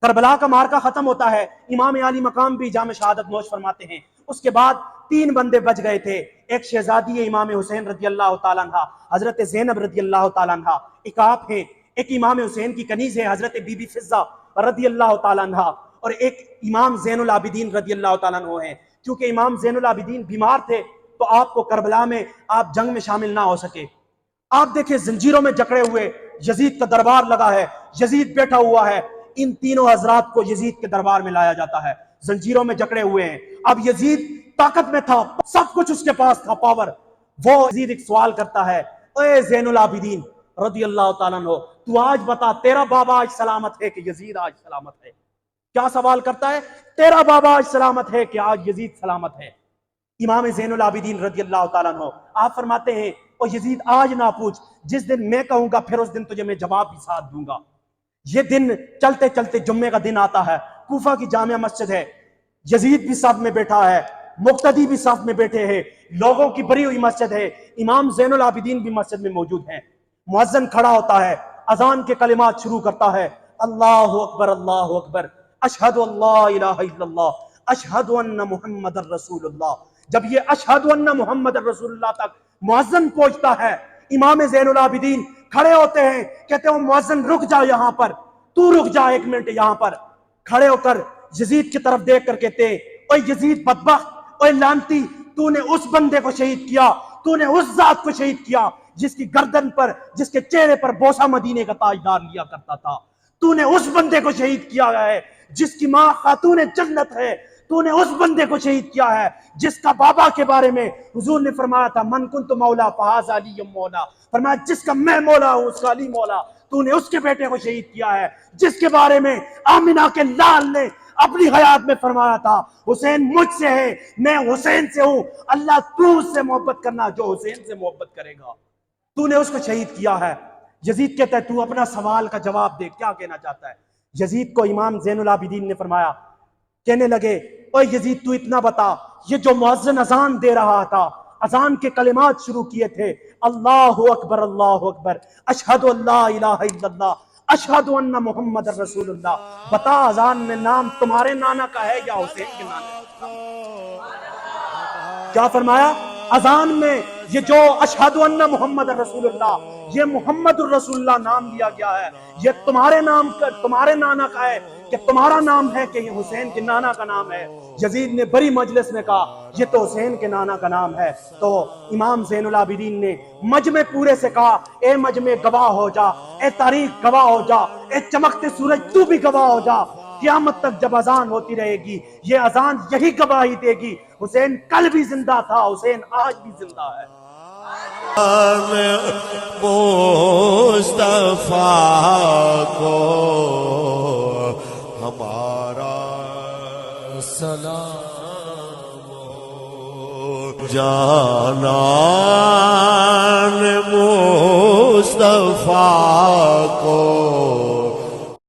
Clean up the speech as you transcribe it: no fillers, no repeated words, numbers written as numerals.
کربلا کا مارکا ختم ہوتا ہے، امام علی مقام بھی جام شہادت نوش فرماتے ہیں۔ اس کے بعد 3 بندے بچ گئے تھے، ایک شہزادی امام حسین رضی اللہ تعالیٰ عنہ حضرت زینب رضی اللہ تعالیٰ عنہ، ایک آپ ہیں، ایک امام حسین کی کنیز ہے حضرت بی بی فضہ رضی اللہ تعالیٰ عنہ، اور ایک امام زین العابدین رضی اللہ تعالیٰ عنہ ہیں۔ کیونکہ امام زین العابدین بیمار تھے تو آپ کو کربلا میں آپ جنگ میں شامل نہ ہو سکے۔ آپ دیکھیں زنجیروں میں جکڑے ہوئے یزید کا دربار لگا ہے، یزید بیٹھا ہوا ہے، ان تینوں حضرات کو یزید کے دربار میں لایا جاتا ہے، زنجیروں میں جکڑے ہوئے ہیں۔ اب یزید طاقت میں تھا، سب کچھ اس کے پاس تھا، پاور۔ وہ یزید ایک سوال کرتا ہے، اے زین العابدین رضی اللہ تعالیٰ عنہ، تو آج بتا تیرا بابا آج سلامت ہے کہ یزید آج سلامت ہے؟ کیا سوال کرتا ہے؟ تیرا بابا آج سلامت ہے کہ آج یزید سلامت ہے؟ امام زین العابدین رضی اللہ تعالیٰ عنہ آپ فرماتے ہیں، اور یزید آج نہ پوچھ، جس دن میں کہوں گا پھر اس دن تجھے میں جواب بھی ساتھ دوں گا۔ یہ دن چلتے چلتے جمعے کا دن آتا ہے، کوفہ کی جامع مسجد ہے، یزید بھی صف میں بیٹھا ہے، مقتدی بھی صف میں بیٹھے ہیں، لوگوں کی بھری ہوئی مسجد ہے، امام زین العابدین بھی مسجد میں موجود ہیں۔ مؤذن کھڑا ہوتا ہے، اذان کے کلمات شروع کرتا ہے، اللہ اکبر اللہ اکبر، اشہد اللہ الہ الا اللہ، اشہد ان محمد الرسول اللہ۔ جب یہ اشہد ان محمد الرسول اللہ تک مؤذن پہنچتا ہے، امام زین العابدین کھڑے ہوتے ہیں، کہتے ہیں مؤذن رک جا یہاں پر، تو رک جا 1 منٹ یہاں پر۔ کھڑے ہو کر یزید کی طرف دیکھ کر کہتے ہیں، اوے یزید بدبخت، اوے لعنتی، تو نے اس بندے کو شہید کیا، تو نے اس ذات کو شہید کیا جس کی گردن پر، جس کے چہرے پر بوسہ مدینے کا تاجدار لیا کرتا تھا۔ تو نے اس بندے کو شہید کیا ہے جس کی ماں خاتون جنت ہے، تو نے اس بندے کو شہید کیا ہے جس کا بابا کے بارے میں حضور نے فرمایا تھا، من کنت مولا فہذا علی مولا، فرمایا جس کا میں مولا ہوں اس کا علی مولا۔ تو نے اس کے بیٹے کو شہید کیا ہے جس کے بارے میں آمنہ کے لال نے اپنی حیات میں فرمایا تھا، حسین مجھ سے ہے، میں حسین سے ہوں، اللہ تو اس سے محبت کرنا جو حسین سے محبت کرے گا۔ تو نے اس کو شہید کیا ہے۔ یزید کہتا ہے تو اپنا سوال کا جواب دے، کیا کہنا چاہتا ہے؟ یزید کو امام زین العابدین نے فرمایا، کہنے لگے، اوے یزید تو اتنا بتا، یہ جو مؤذن اذان دے رہا تھا، اذان کے کلمات شروع کیے تھے، اللہ اکبر، اشہد اللہ الہ الا اللہ، اشہد ان محمد الرسول اللہ، بتا اذان میں نام تمہارے نانا کا ہے یا حسین کے نانا کا؟ کیا فرمایا؟ اذان میں یہ جو اشہد ان محمد الرسول اللہ، یہ محمد الرسول اللہ نام لیا گیا ہے، یہ تمہارے نام کا، تمہارے نانا کا ہے کہ تمہارا نام ہے کہ یہ حسین کے نانا کا نام ہے؟ یزید نے بڑی مجلس میں کہا یہ تو حسین کے نانا کا نام ہے۔ تو امام زین العابدین نے مجمع پورے سے کہا، اے مجمع گواہ ہو جا، اے تاریخ گواہ ہو جا، اے چمکتے سورج تو بھی گواہ ہو جا، قیامت تک جب اذان ہوتی رہے گی یہ اذان یہی گواہی دے گی، حسین کل بھی زندہ تھا، حسین آج بھی زندہ ہے۔ مصطفیٰ کو ہمارا سلام ہو، جانان مصطفیٰ